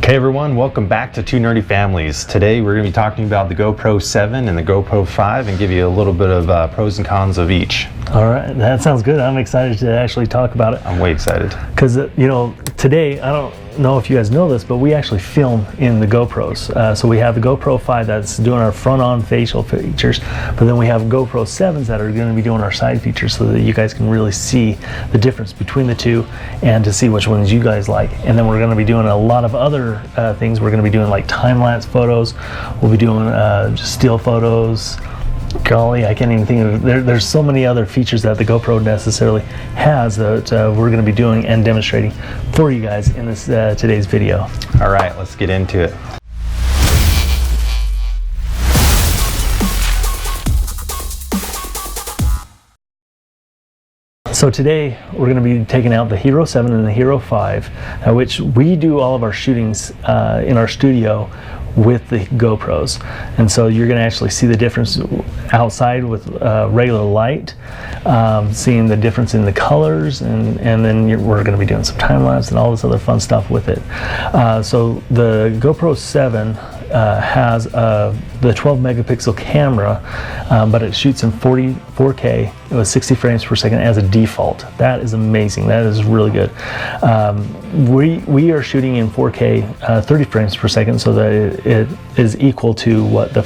Hey everyone, welcome back to Two Nerdy Families. Today we're going to be talking about the GoPro 7 and the GoPro 5 and give you a little bit of pros and cons of each. All right, that sounds good. I'm excited to actually talk about it. I'm way excited. Because, today, I don't know if you guys know this, but we actually film in the GoPros. So we have the GoPro 5 that's doing our front-on facial features, but then we have GoPro 7s that are going to be doing our side features so that you guys can really see the difference between the two and to see which ones you guys like. And then we're going to be doing a lot of other things. We're going to be doing like time-lapse photos. We'll be doing just still photos. Golly, I can't even think of it. There's so many other features that the GoPro necessarily has that we're going to be doing and demonstrating for you guys in this today's video. All right, let's get into it. So today we're going to be taking out the Hero 7 and the Hero 5, which we do all of our shootings in our studio with the GoPros, and so you're going to actually see the difference outside with regular light, seeing the difference in the colors, and then we're going to be doing some time lapse and all this other fun stuff with it. So the GoPro 7 has the 12 megapixel camera, but it shoots in 4K with 60 frames per second as a default. That is amazing. That is really good. We are shooting in 4K 30 frames per second, so that it is equal to what the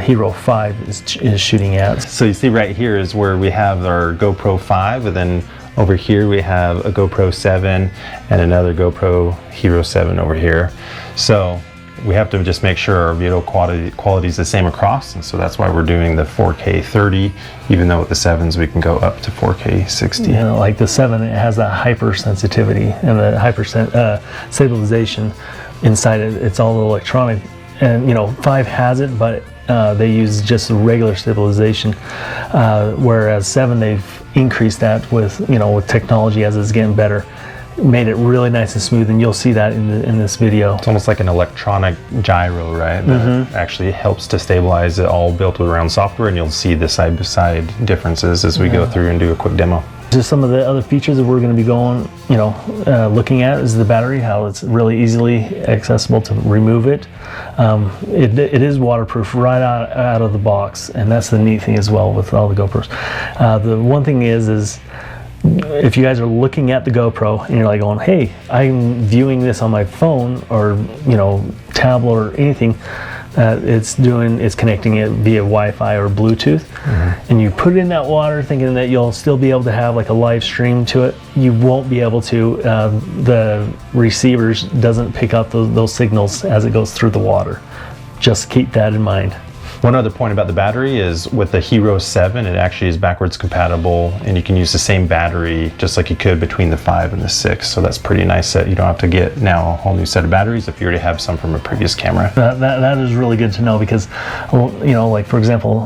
Hero 5 is shooting at. So you see right here is where we have our GoPro 5, and then over here we have a GoPro 7 and another GoPro Hero 7 over here. So we have to just make sure our video quality is the same across, and so that's why we're doing the 4K 30, even though with the 7s we can go up to 4K 60. You know, like the 7, it has that hypersensitivity and the stabilization inside it. It's all electronic, and 5 has it, but they use just regular stabilization, whereas 7 they've increased that with with technology as it's getting better. Made it really nice and smooth, and you'll see that in this video. It's almost like an electronic gyro, right? That actually helps to stabilize it, all built around software, and you'll see the side-by-side differences as we go through and do a quick demo. Just some of the other features that we're going to be looking at is the battery, how it's really easily accessible to remove it. It is waterproof right out of the box, and that's the neat thing as well with all the GoPros. The one thing is if you guys are looking at the GoPro and you're like going, hey, I'm viewing this on my phone or tablet or anything, it's connecting it via Wi-Fi or Bluetooth, and you put it in that water thinking that you'll still be able to have like a live stream to it. You won't be able to. The receivers doesn't pick up those signals as it goes through the water. Just keep that in mind. One other point about the battery is with the Hero 7, it actually is backwards compatible, and you can use the same battery just like you could between the 5 and the 6. So that's pretty nice that you don't have to get now a whole new set of batteries if you already have some from a previous camera. That is really good to know, because like for example,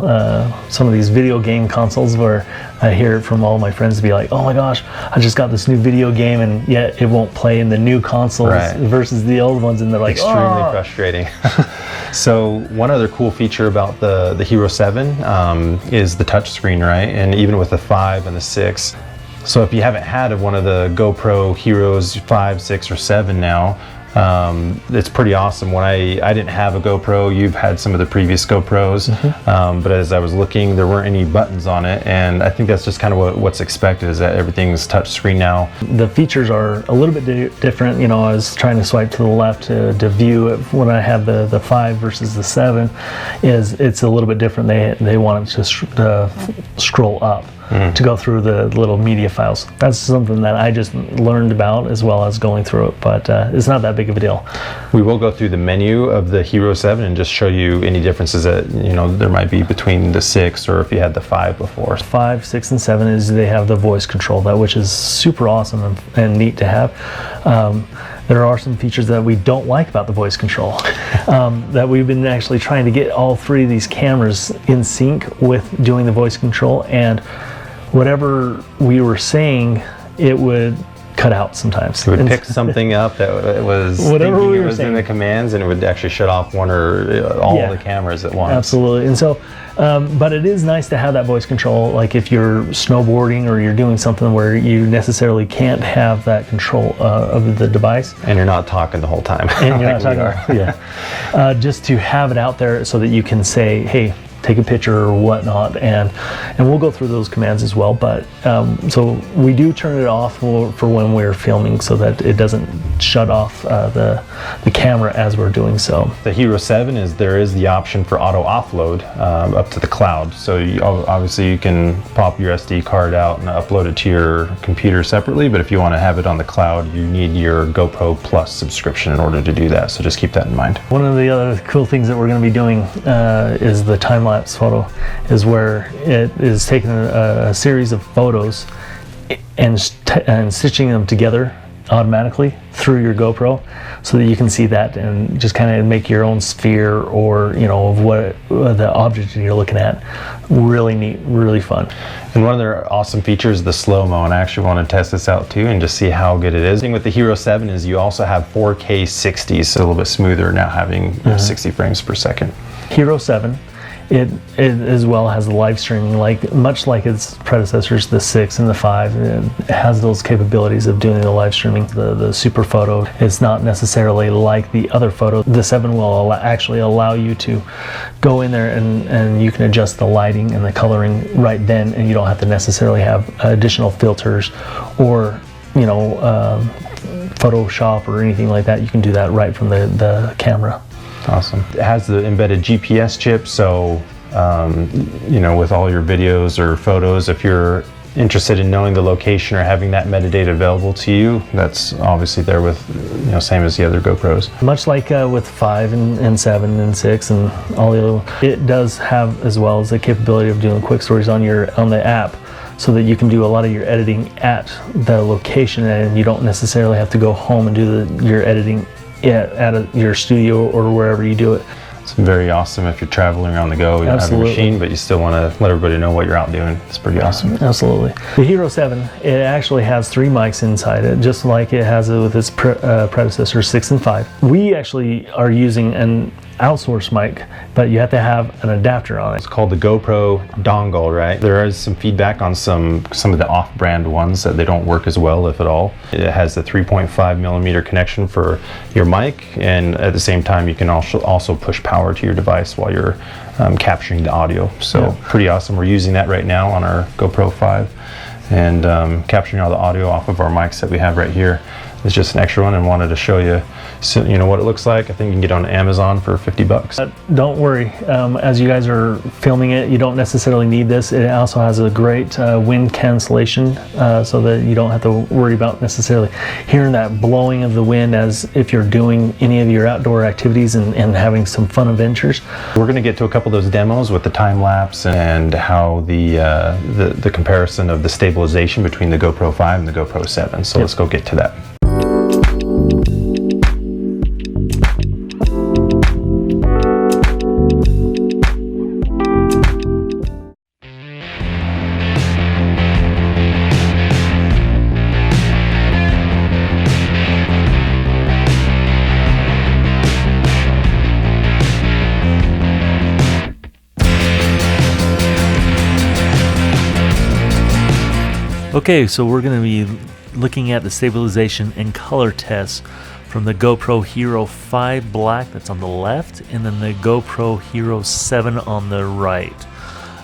some of these video game consoles where I hear from all my friends to be like, oh my gosh, I just got this new video game, and yet it won't play in the new consoles versus the old ones, and they're like, extremely frustrating. So one other cool feature about the Hero 7 is the touch screen, right? And even with the 5 and the 6. So if you haven't had one of the GoPro Heroes 5, 6, or 7 now, it's pretty awesome. When I didn't have a GoPro, you've had some of the previous GoPros, but as I was looking, there weren't any buttons on it, and I think that's just kind of what's expected, is that everything's touch screen now. The features are a little bit different. I was trying to swipe to the left to view it when I have the 5 versus the 7. It's a little bit different. They want it to scroll up to go through the little media files. That's something that I just learned about as well as going through it, but it's not that big of a deal. We will go through the menu of the Hero 7 and just show you any differences that there might be between the 6 or if you had the 5 before. 5, 6, and 7 is they have the voice control, which is super awesome and neat to have. There are some features that we don't like about the voice control, that we've been actually trying to get all 3 of these cameras in sync with doing the voice control, and whatever we were saying, it would cut out sometimes. It would pick something up that was Whatever thinking we it were was in saying. the commands, and it would actually shut off one or all Yeah. the cameras at once. Absolutely. And so, but it is nice to have that voice control, like if you're snowboarding or you're doing something where you necessarily can't have that control of the device. And you're not talking the whole time. And you're like not we are. talking, yeah. Just to have it out there so that you can say, hey, take a picture or whatnot, and we'll go through those commands as well. But so we do turn it off for when we're filming so that it doesn't shut off the camera as we're doing so. The Hero 7 there is the option for auto offload up to the cloud. So obviously you can pop your SD card out and upload it to your computer separately, but if you want to have it on the cloud, you need your GoPro Plus subscription in order to do that. So just keep that in mind. One of the other cool things that we're going to be doing is the time-lapse photo, is where it is taking a series of photos and stitching them together automatically through your GoPro so that you can see that and just kind of make your own sphere or, you know, of what the object you're looking at. Really neat, really fun. And one of their awesome features is the slow-mo, and I actually want to test this out too and just see how good it is. The thing with the Hero 7 is you also have 4K 60, so a little bit smoother now, having 60 frames per second. Hero 7, it as well has the live streaming, much like its predecessors, the 6 and the 5. It has those capabilities of doing the live streaming. The super photo is not necessarily like the other photo. The 7 will actually allow you to go in there and you can adjust the lighting and the coloring right then, and you don't have to necessarily have additional filters or, you know, Photoshop or anything like that. You can do that right from the camera. Awesome. It has the embedded GPS chip, so you know, with all your videos or photos, if you're interested in knowing the location or having that metadata available to you, that's obviously there with, you know, same as the other GoPros. Much like with 5 and 7 and 6 and all the other, it does have as well as the capability of doing quick stories on the app, so that you can do a lot of your editing at the location, and you don't necessarily have to go home and do your editing at your studio or wherever you do it. It's very awesome if you're traveling on the go. You don't have a machine, but you still want to let everybody know what you're out doing. It's pretty awesome. Absolutely. The Hero 7, it actually has 3 mics inside it, just like it has it with its predecessor 6 and 5. We actually are using an outsourced mic, but you have to have an adapter on it. It's called the GoPro dongle, right? There is some feedback on some of the off-brand ones that they don't work as well, if at all. It has the 3.5 millimeter connection for your mic, and at the same time you can also push power to your device while you're capturing the audio. So pretty awesome. We're using that right now on our GoPro 5 and capturing all the audio off of our mics that we have right here. It's just an extra one, and wanted to show you, so, you know, what it looks like. I think you can get it on Amazon for $50. Don't worry, as you guys are filming it, you don't necessarily need this. It also has a great wind cancellation, so that you don't have to worry about necessarily hearing that blowing of the wind as if you're doing any of your outdoor activities and having some fun adventures. We're going to get to a couple of those demos with the time lapse and how the comparison of the stabilization between the GoPro 5 and the GoPro 7. So let's go get to that. Okay, so we're going to be looking at the stabilization and color tests from the GoPro Hero 5 Black that's on the left, and then the GoPro Hero 7 on the right.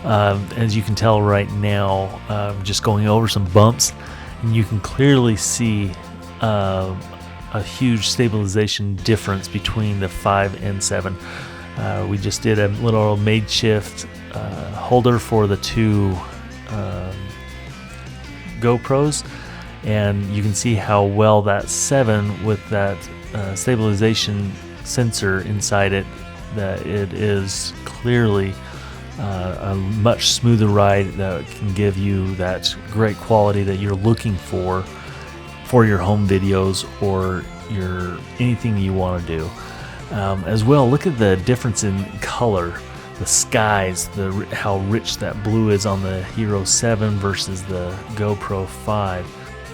As you can tell right now, just going over some bumps, and you can clearly see a huge stabilization difference between the 5 and 7. We just did a little makeshift holder for the two GoPros, and you can see how well that 7 with that stabilization sensor inside it, that it is clearly a much smoother ride that can give you that great quality that you're looking for your home videos or your anything you want to do. As well, look at the difference in color, the skies, how rich that blue is on the Hero 7 versus the GoPro 5.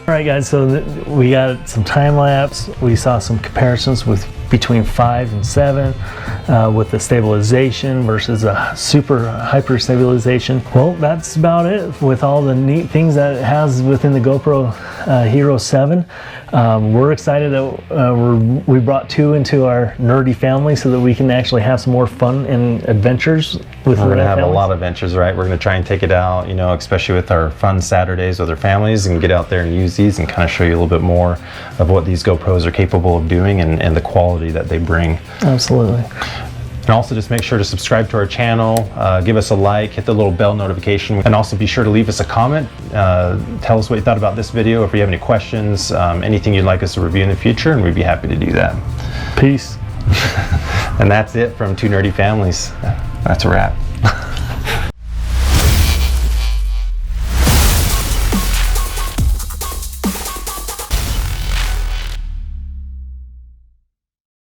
All All right, guys, so we got some time lapse. We saw some comparisons with between 5 and 7 with the stabilization versus a super hyper stabilization. Well, that's about it with all the neat things that it has within the GoPro Hero 7. We're excited that we brought 2 into our nerdy family so that we can actually have some more fun and adventures with We're going to have families. a lot of adventures, right? We're going to try and take it out, you know, especially with our fun Saturdays with our families, and get out there and use these and kind of show you a little bit more of what these GoPros are capable of doing and the quality that they bring. Absolutely. And also just make sure to subscribe to our channel, give us a like, hit the little bell notification, and also be sure to leave us a comment. Tell us what you thought about this video, if you have any questions, anything you'd like us to review in the future, and we'd be happy to do that. Peace. And that's it from Two Nerdy Families. That's a wrap.